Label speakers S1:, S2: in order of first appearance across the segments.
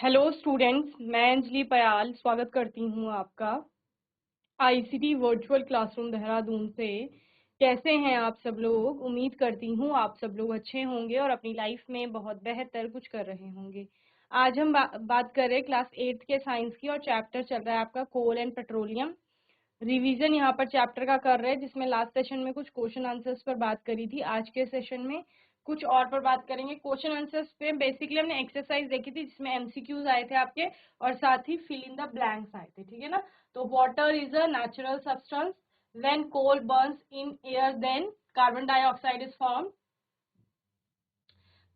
S1: Hello students, मैं अंजलि पयाल स्वागत करती हूँ आपका आईसीटी वर्चुअल क्लासरूम देहरादून से। कैसे हैं आप सब लोग? उम्मीद करती हूँ आप सब लोग अच्छे होंगे और अपनी लाइफ में बहुत बेहतर कुछ कर रहे होंगे। आज हम बात कर रहे हैं क्लास 8 के साइंस की और चैप्टर चल रहा है आपका कोल एंड पेट्रोलियम। रिवीजन यहाँ पर चैप्टर का कर रहे हैं, जिसमें लास्ट सेशन में कुछ क्वेश्चन आंसर्स पर बात करी थी। आज के सेशन में कुछ और पर बात करेंगे। क्वेश्चन आंसर्स पे बेसिकली हमने एक्सरसाइज देखी थी जिसमें एमसीक्यूज आए थे आपके, और साथ ही फिल इन द ब्लैंक्स आए थे, ठीक है ना। तो water is a natural substance, when coal burns in air then carbon dioxide is form.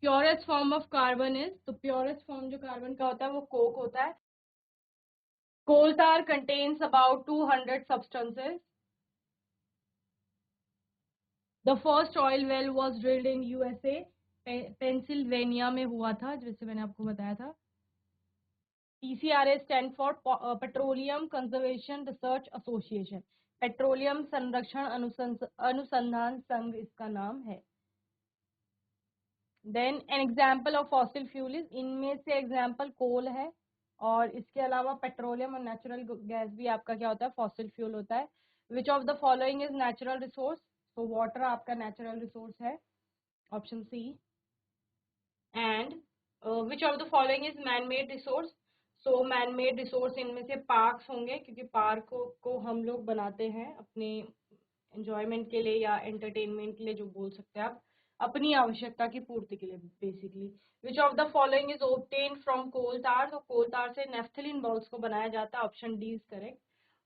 S1: Purest form of carbon is, तो प्योरेस्ट फॉर्म जो कार्बन का होता है वो कोक होता है। Coal tar contains about 200 substances. The first oil well was drilled in USA, Pennsylvania में हुआ था, जैसे मैंने आपको बताया था। PCRA stand for petroleum conservation research association, पेट्रोलियम संरक्षण अनुसंधान संघ इसका नाम है। Then an example of fossil fuel is, इनमें से एग्जाम्पल कोल है, और इसके अलावा पेट्रोलियम और नेचुरल गैस भी आपका क्या होता है, फॉसिल फ्यूल होता है। Which of the following is natural resource, तो वाटर आपका नेचुरल रिसोर्स है, option C. And which of the following is man made resource, so man made resource इनमें से पार्क्स होंगे, क्योंकि पार्क को हम लोग बनाते हैं अपने एंजॉयमेंट के लिए या एंटरटेनमेंट के लिए, जो बोल सकते हैं आप, अपनी आवश्यकता की पूर्ति के लिए basically. Which of the following is obtain from coal tar, तो कोल तार से नेफ्थलीन बॉल्स को बनाया जाता है, ऑप्शन डी इज करेक्ट।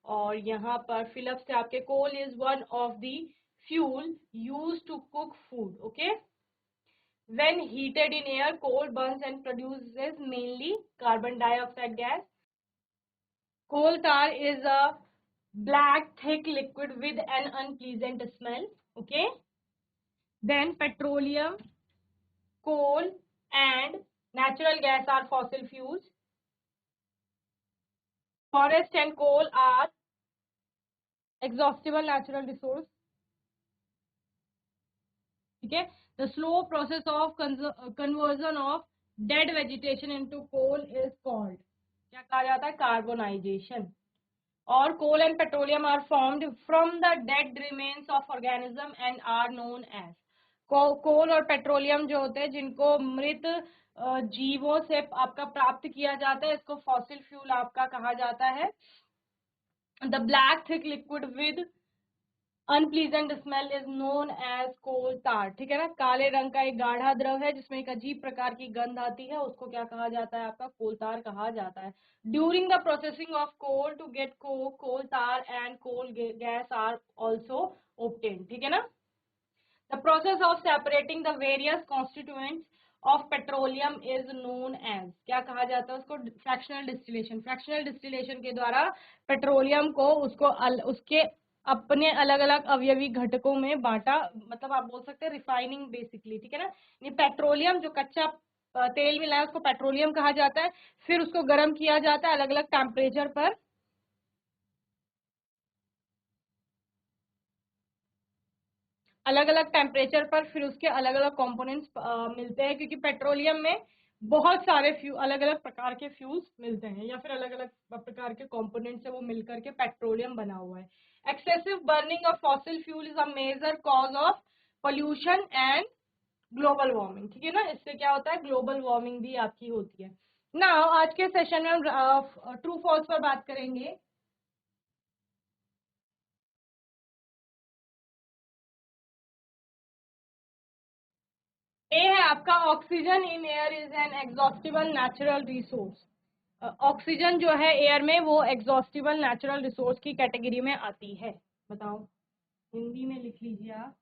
S1: और यहाँ पर फिलअप से आपके coal is one of the fuel use to cook food, okay. When heated in air, coal burns and produces mainly carbon dioxide gas. Coal tar is a black, thick liquid with an unpleasant smell. Okay. Then petroleum, coal, and natural gas are fossil fuels. Forest and coal are exhaustible natural resource. Okay. The slow process of conversion of dead vegetation into coal is called, क्या कहा जाता है, carbonisation. और coal and petroleum are formed from the dead remains of organism and are known as, coal और petroleum जो होते हैं जिनको मृत जीवों से आपका प्राप्त किया जाता है, इसको फॉसिल फ्यूल आपका कहा जाता है। The black thick liquid with unpleasant smell is known as coal tar, ठीक है ना। काले रंग का एक गाढ़ा द्रव है जिसमें एक अजीब प्रकार की गंध आती है, उसको क्या कहा जाता है, आपका कोल तार कहा जाता है। During the processing of coal to get coke, coal tar and coal gas are also obtained, ठीक है ना। The process of separating the various constituents of petroleum is known as, क्या कहा जाता है उसको, फ्रैक्शनल डिस्टिलेशन। फ्रैक्शनल डिस्टिलेशन के द्वारा पेट्रोलियम को उसके अपने अलग अलग अवयवी घटकों में बांटा, मतलब आप बोल सकते हैं रिफाइनिंग बेसिकली, ठीक है ना। ये पेट्रोलियम जो कच्चा तेल मिला है उसको पेट्रोलियम कहा जाता है, फिर उसको गर्म किया जाता है अलग अलग टेम्परेचर पर, अलग अलग टेम्परेचर पर, फिर उसके अलग अलग कंपोनेंट्स मिलते हैं, क्योंकि पेट्रोलियम में बहुत सारे अलग अलग प्रकार के फ्यूल्स मिलते हैं, या फिर अलग अलग प्रकार के कंपोनेंट्स से वो मिलकर के पेट्रोलियम बना हुआ है। Excessive burning of fossil fuel is a major cause of pollution and global warming, ठीक है ना। इससे क्या होता है, ग्लोबल वार्मिंग भी आपकी होती है ना। आज के सेशन में हम ट्रू फॉल्स पर बात करेंगे। ए है आपका, oxygen in air is an exhaustible natural resource. Oxygen जो है एयर में वो एग्जॉस्टिबल नेचुरल रिसोर्स की कैटेगरी में आती है। बताओ, हिंदी में लिख लीजिए आप।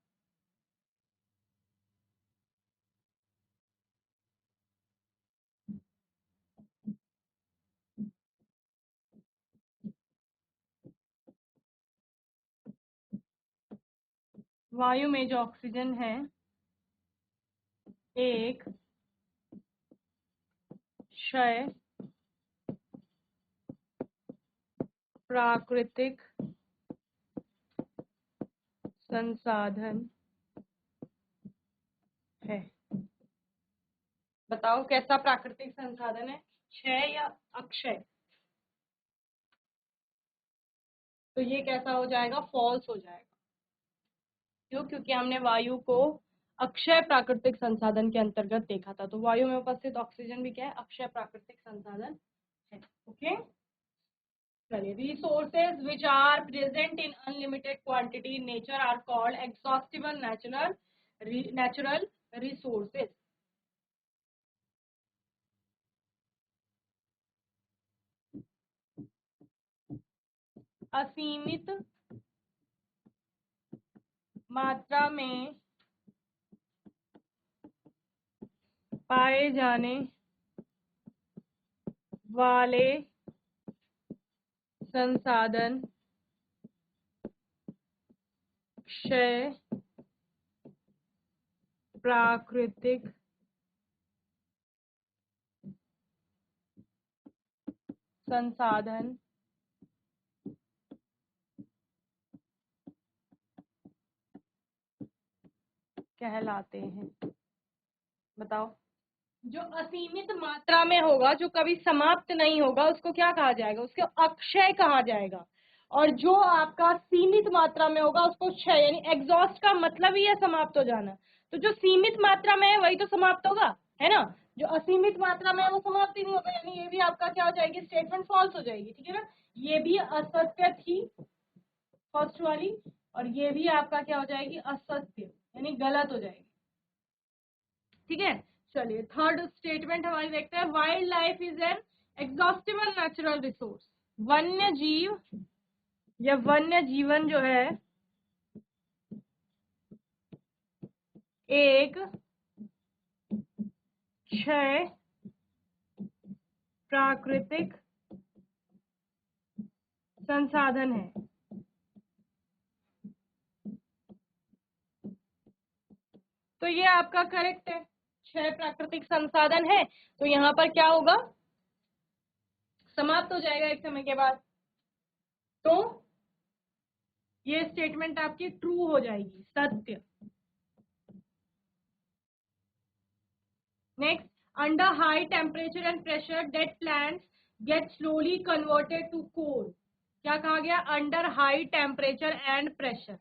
S1: वायु में जो ऑक्सीजन है एक क्षय प्राकृतिक संसाधन है। बताओ कैसा प्राकृतिक संसाधन है, क्षय या अक्षय, तो ये कैसा हो जाएगा, फॉल्स हो जाएगा। क्यों? क्योंकि हमने वायु को अक्षय प्राकृतिक संसाधन के अंतर्गत देखा था, तो वायु में उपस्थित ऑक्सीजन भी क्या है, अक्षय प्राकृतिक संसाधन है। ओके, चलिए, resources which are present in unlimited quantity in nature are called exhaustible natural resources. असीमित मात्रा में पाए जाने वाले संसाधन क्षय प्राकृतिक संसाधन कहलाते हैं। बताओ, जो असीमित मात्रा में होगा, जो कभी समाप्त नहीं होगा, उसको क्या कहा जाएगा, उसको अक्षय कहा जाएगा। और जो आपका सीमित मात्रा में होगा उसको क्षय, यानी एग्जॉस्ट का मतलब ही है समाप्त हो जाना। तो जो सीमित मात्रा में है वही तो समाप्त होगा, है ना। जो असीमित मात्रा में है वो समाप्त ही नहीं होगा, यानी ये भी आपका क्या हो जाएगी, स्टेटमेंट फॉल्स हो जाएगी। ठीक है ना, ये भी असत्य थी फर्स्ट वाली, और ये भी आपका क्या हो जाएगी, असत्य, यानी गलत हो जाएगी। ठीक है, चलिए थर्ड स्टेटमेंट हमारी देखते हैं। Wild life is an exhaustible natural resource. वन्य जीव या वन्य जीवन जो है एक क्षय प्राकृतिक संसाधन है। तो ये आपका करेक्ट है, क्षय प्राकृतिक संसाधन है, तो यहाँ पर क्या होगा, समाप्त हो जाएगा एक समय के बाद। तो ये स्टेटमेंट आपकी ट्रू हो जाएगी, सत्य। Next, under high temperature and pressure dead plants get slowly converted to coal. क्या कहा गया, under high temperature and pressure,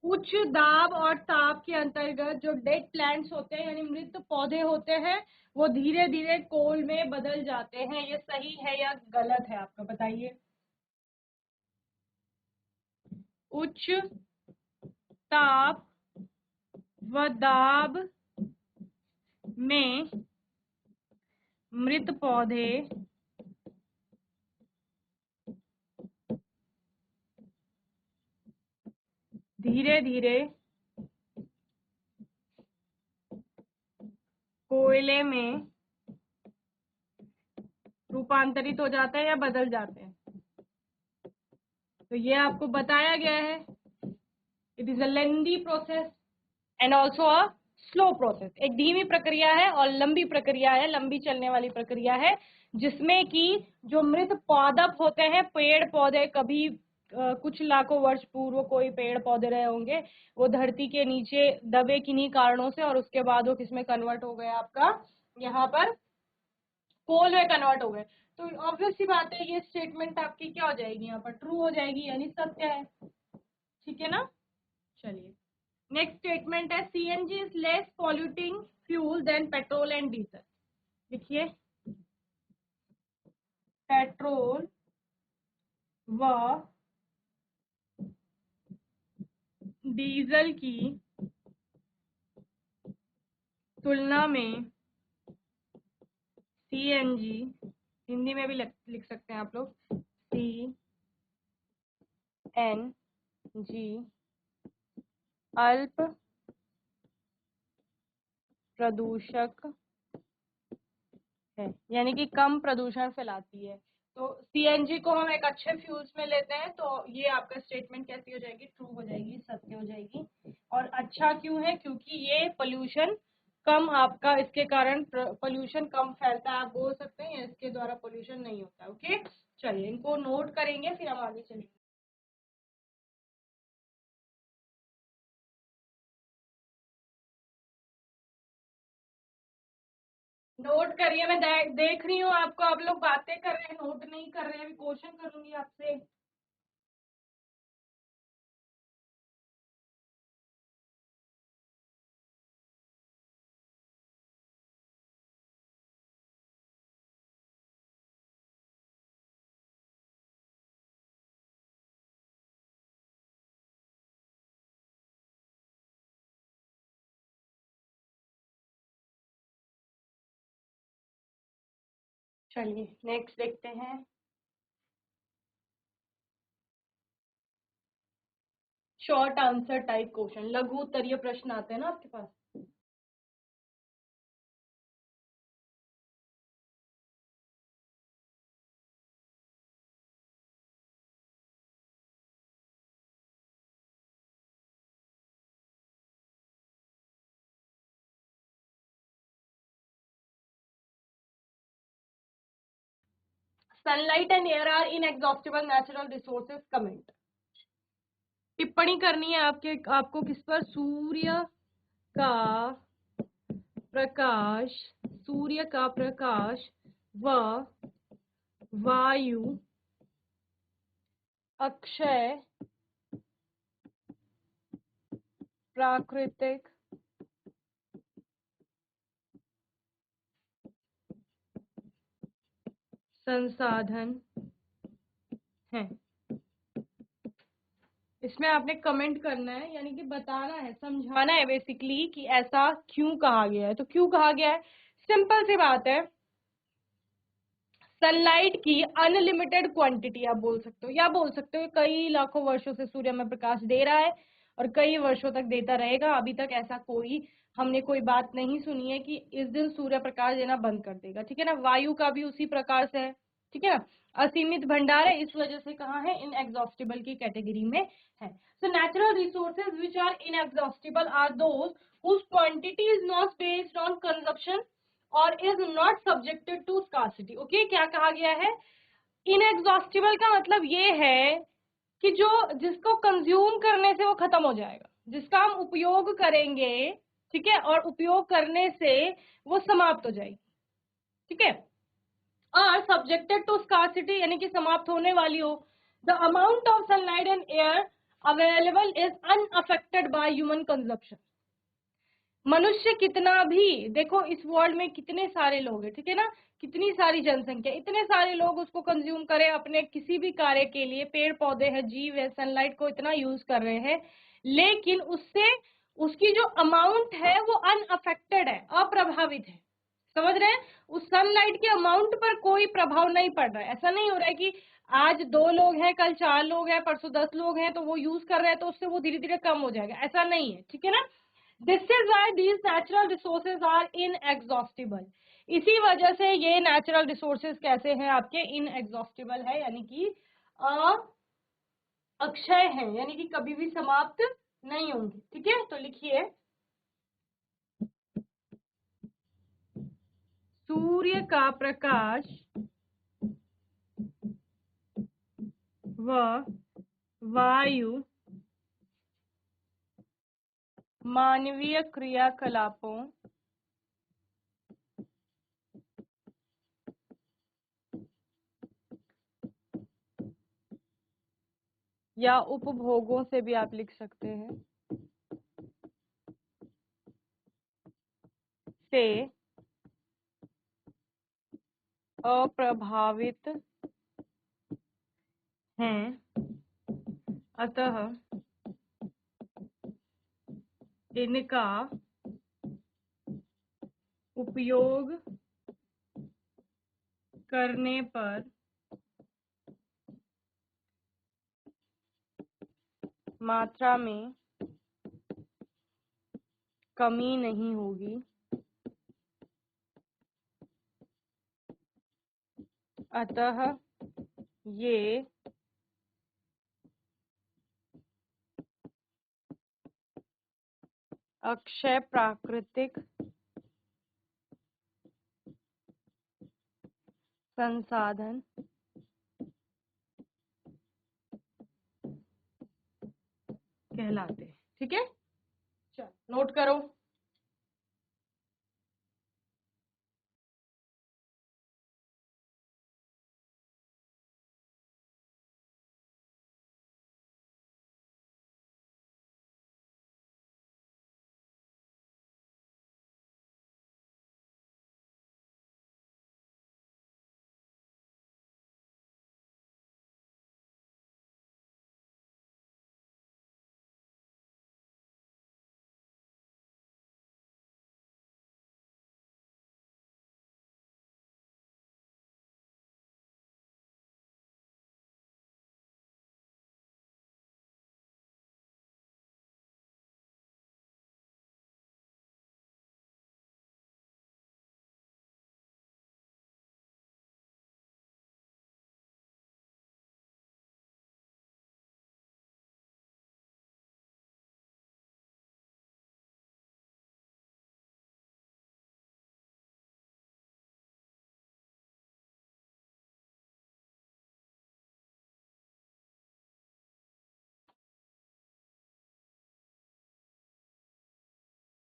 S1: उच्च दाब और ताप के अंतर्गत जो डेड प्लांट्स होते हैं, यानी मृत पौधे होते हैं, वो धीरे धीरे कोल में बदल जाते हैं। ये सही है या गलत है, आपका बताइए। उच्च ताप व दाब में मृत पौधे धीरे धीरे कोयले में रूपांतरित हो जाते हैं या बदल जाते हैं। तो ये आपको बताया गया है, it is a lengthy process and also a slow process. एक धीमी प्रक्रिया है और लंबी प्रक्रिया है, लंबी चलने वाली प्रक्रिया है, जिसमें कि जो मृत पादप होते हैं, पेड़ पौधे, कभी कुछ लाखों वर्ष पूर्व कोई पेड़ पौधे रहे होंगे, वो धरती के नीचे दबे किन्हीं कारणों से, और उसके बाद वो किसमें कन्वर्ट हो गया, आपका यहाँ पर कोल में कन्वर्ट हो गए। तो ऑब्वियस सी बात है, ये स्टेटमेंट आपकी क्या हो जाएगी, यहाँ पर ट्रू हो जाएगी, यानी सत्य है। ठीक है ना, चलिए नेक्स्ट स्टेटमेंट है, CNG is less polluting fuel then petrol and diesel. देखिए, पेट्रोल व डीजल की तुलना में सीएनजी, हिंदी में भी लिख सकते हैं आप लोग, सीएनजी अल्प प्रदूषक है, यानी कि कम प्रदूषण फैलाती है। तो सीएनजी को हम एक अच्छे फ्यूल्स में लेते हैं, तो ये आपका स्टेटमेंट कैसी हो जाएगी, ट्रू हो जाएगी, सत्य हो जाएगी। और अच्छा क्यों है, क्योंकि ये पोल्यूशन कम, आपका इसके कारण पोल्यूशन कम फैलता है, आप बोल सकते हैं, इसके द्वारा पोल्यूशन नहीं होता। ओके, चलिए इनको नोट करेंगे, फिर हम आगे चलेंगे। नोट करिए, मैं देख रही हूँ आपको, आप लोग बातें कर रहे हैं, नोट नहीं कर रहे हैं। अभी क्वेश्चन करूंगी आपसे। चलिए नेक्स्ट देखते हैं। शॉर्ट आंसर टाइप क्वेश्चन, लघु उत्तरीय प्रश्न आते हैं ना आपके पास। Sunlight and air are inexhaustible natural resources, comment. टिप्पणी करनी है आपको किस पर? सूर्य का प्रकाश, सूर्य का प्रकाश व वायु अक्षय प्राकृतिक संसाधन है। इसमें आपने कमेंट करना है, यानी कि बताना है, समझाना है बेसिकली कि ऐसा क्यों कहा गया है। तो क्यों कहा गया है? सिंपल सी बात है, सनलाइट की अनलिमिटेड क्वांटिटी आप बोल सकते हो, या बोल सकते हो कई लाखों वर्षों से सूर्य में प्रकाश दे रहा है और कई वर्षों तक देता रहेगा। अभी तक ऐसा हमने कोई बात नहीं सुनी है कि इस दिन सूर्य प्रकाश देना बंद कर देगा। ठीक है ना। वायु का भी उसी प्रकार से है। ठीक है ना। असीमित भंडार है, इस वजह से कहा है इनएग्जॉस्टिबल की कैटेगरी में है। So natural resources which are inexhaustible are those whose quantity is not based on consumption और is not subjected to scarcity. Okay, क्या कहा गया है? इनएग्जॉस्टिबल का मतलब ये है कि जो जिसको कंज्यूम करने से वो खत्म हो जाएगा, जिसका हम उपयोग करेंगे, ठीक है, और उपयोग करने से वो समाप्त हो जाएगी। ठीक है। और सब्जेक्टेड टू स्कार्सिटी यानी कि समाप्त होने वाली हो। The amount of sunlight and air available is unaffected by human consumption. मनुष्य कितना भी, देखो इस वर्ल्ड में कितने सारे लोग हैं, ठीक है ना, कितनी सारी जनसंख्या, इतने सारे लोग उसको कंज्यूम करें अपने किसी भी कार्य के लिए, पेड़ पौधे है, जीव है, सनलाइट को इतना यूज कर रहे हैं, लेकिन उससे उसकी जो अमाउंट है वो अनअफेक्टेड है, अप्रभावित है। समझ रहे हैं? उस सनलाइट के अमाउंट पर कोई प्रभाव नहीं पड़ रहा है। ऐसा नहीं हो रहा है कि आज 2 लोग हैं, कल 4 लोग हैं, परसों 10 लोग हैं, तो वो यूज कर रहे हैं तो उससे वो धीरे धीरे कम हो जाएगा। ऐसा नहीं है। ठीक है ना। This is why these natural resources are inexhaustible. इसी वजह से ये नेचुरल रिसोर्सेज कैसे हैं आपके? इनएग्जॉस्टिबल है, यानी कि अक्षय है, यानी कि कभी भी समाप्त नहीं होंगे। ठीक है, तो लिखिए सूर्य का प्रकाश व वायु मानवीय क्रियाकलापों या उपभोगों से भी आप लिख सकते हैं, से अप्रभावित हैं। अतः इनका उपयोग करने पर मात्रा में कमी नहीं होगी। अतः ये अक्षय प्राकृतिक संसाधन कहलाते हैं। ठीक है, चलो नोट करो।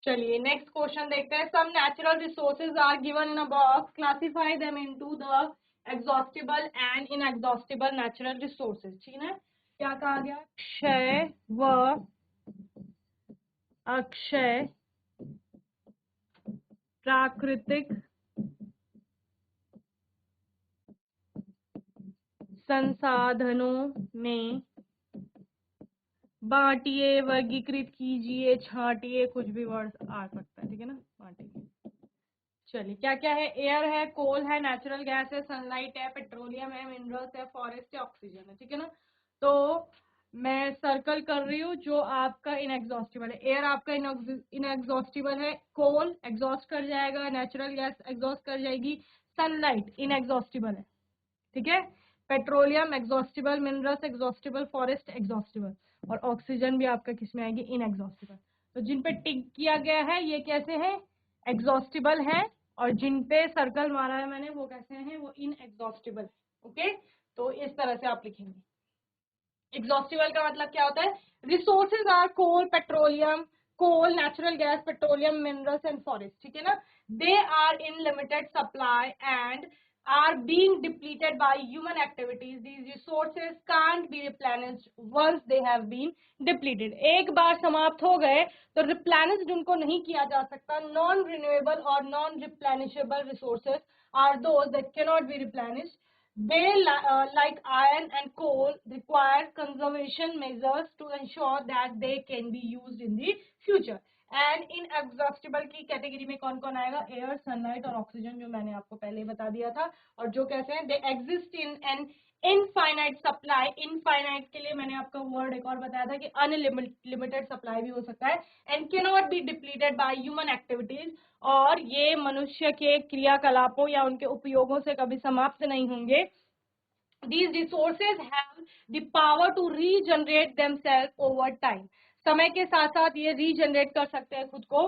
S1: चलिए नेक्स्ट क्वेश्चन देखते हैं. Some natural resources are given in a box, classify them into the exhaustible and inexhaustible natural resources. ठीक है, क्या कहा गया? क्षय व अक्षय प्राकृतिक संसाधनों में बांटिए, वर्गीकृत कीजिए, छांटिए, कुछ भी वर्ड आ सकता है. ठीक है ना, बांटिए. चलिए क्या क्या है? एयर है, कोल है, नेचुरल गैस है, सनलाइट है, पेट्रोलियम है, मिनरल्स है, फॉरेस्ट है, ऑक्सीजन है. ठीक है ना. तो मैं सर्कल कर रही हूँ जो आपका इनएग्जॉस्टिबल है. एयर आपका इनएग्जॉस्टिबल है, कोल एग्जॉस्ट कर जाएगा, नेचुरल गैस एग्जॉस्ट कर जाएगी, सनलाइट इनएग्जॉस्टिबल है. ठीक है, petroleum exhaustible, minerals exhaustible, forest exhaustible, और ऑक्सीजन भी आपका किसमें आएगी? इनएग्जॉस्टिबल. तो जिन पे टिक किया गया है ये कैसे है? एग्जॉस्टिबल है, और जिन पे सर्कल मारा है मैंने वो कैसे हैं? वो इनएग्जॉस्टिबल. ओके, तो इस तरह से आप लिखेंगे. एग्जॉस्टिबल का मतलब क्या होता है? Resources are coal, petroleum, coal, natural gas, petroleum, minerals and forest. ठीक है ना. They are in limited supply and are being depleted by human activities. These resources can't be replenished once they have been depleted. एक बार समाप्त हो गए तो replenished उनको नहीं किया जा सकता. Non renewable और non replenishable resources are those that cannot be replenished. They like iron and coal require conservation measures to ensure that they can be used in the future. And inexhaustible की category में कौन कौन आएगा? Air, sunlight और oxygen, जो मैंने आपको पहले ही बता दिया था. और जो कैसे हैं? They exist in an infinite supply. Infinite के लिए मैंने आपको वर्ड एक और बताया था कि अनलिमिटेड सप्लाई भी हो सकता है. And can not be depleted by human activities, और ये मनुष्य के क्रियाकलापों या उनके उपयोगों से कभी समाप्त नहीं होंगे. These resources have the power to regenerate themselves over time. समय के साथ साथ ये रीजनरेट कर सकते हैं खुद को.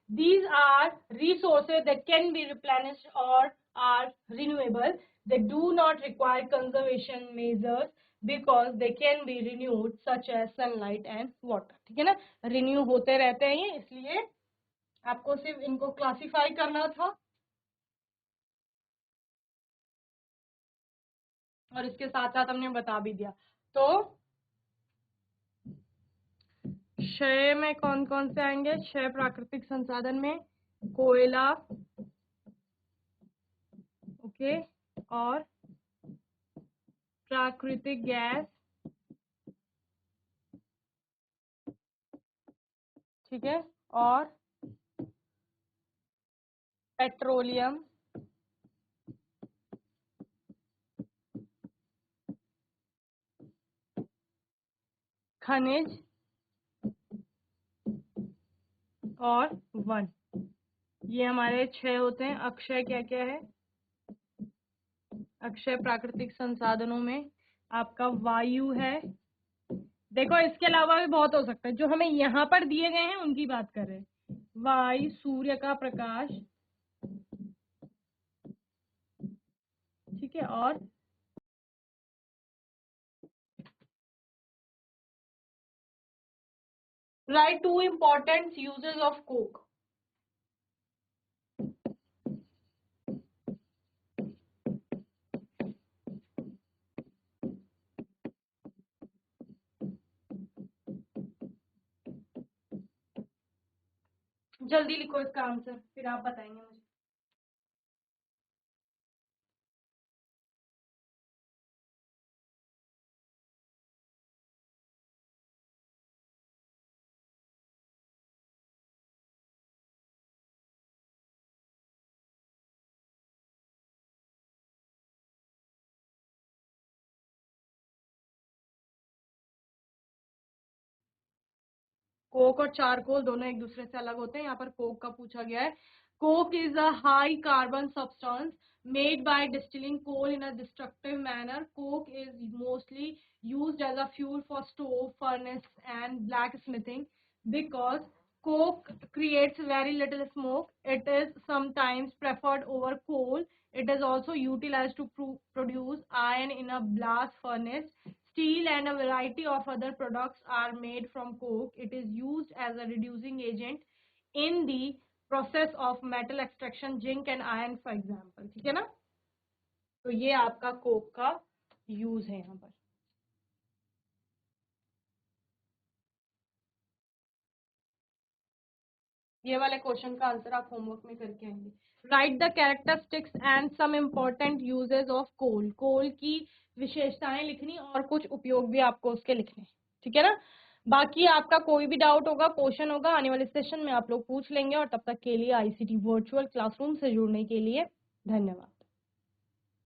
S1: These are resources that can be replenished or are renewable. They do not require conservation measures because they can be renewed, such as sunlight and water. ठीक है ना, रिन्यू होते रहते हैं ये, इसलिए आपको सिर्फ इनको क्लासिफाई करना था. और इसके साथ साथ हमने बता भी दिया. तो क्षय में कौन कौन से आएंगे? क्षय प्राकृतिक संसाधन में कोयला, ओके, और प्राकृतिक गैस. ठीक है, और पेट्रोलियम, खनिज और वन. ये हमारे 6 होते हैं. अक्षय क्या क्या है? अक्षय प्राकृतिक संसाधनों में आपका वायु है. देखो इसके अलावा भी बहुत हो सकता है, जो हमें यहाँ पर दिए गए हैं उनकी बात कर रहे हैं. वायु, सूर्य का प्रकाश, ठीक है, और write 2 important uses of coke. जल्दी लिखो इसका आंसर, फिर आप बताएंगे मुझे. कोक और चारकोल दोनों एक दूसरे से अलग होते हैं. यहाँ पर कोक का पूछा गया है. Coke is a high carbon substance made by distilling coal in a destructive manner. Coke is mostly used as a fuel for stove, furnace and blacksmithing. Because coke creates very little smoke, it is sometimes preferred over coal. It is also utilized to produce iron in a blast furnace. Steel and a variety of other products are made from coke. It is used as a reducing agent in the process of metal extraction zinc and iron for example. ठीक है ना, तो ये आपका Coke का use है यहाँ पर। ये वाले क्वेश्चन का आंसर आप होमवर्क में करके आएंगे। Write the characteristics and some important uses of coal. Coal की विशेषताएं लिखनी और कुछ उपयोग भी आपको उसके लिखने। ठीक है ना, बाकी आपका कोई भी डाउट होगा, क्वेश्चन होगा, आने वाले सेशन में आप लोग पूछ लेंगे। और तब तक के लिए आईसीटी वर्चुअल क्लासरूम से जुड़ने के लिए धन्यवाद।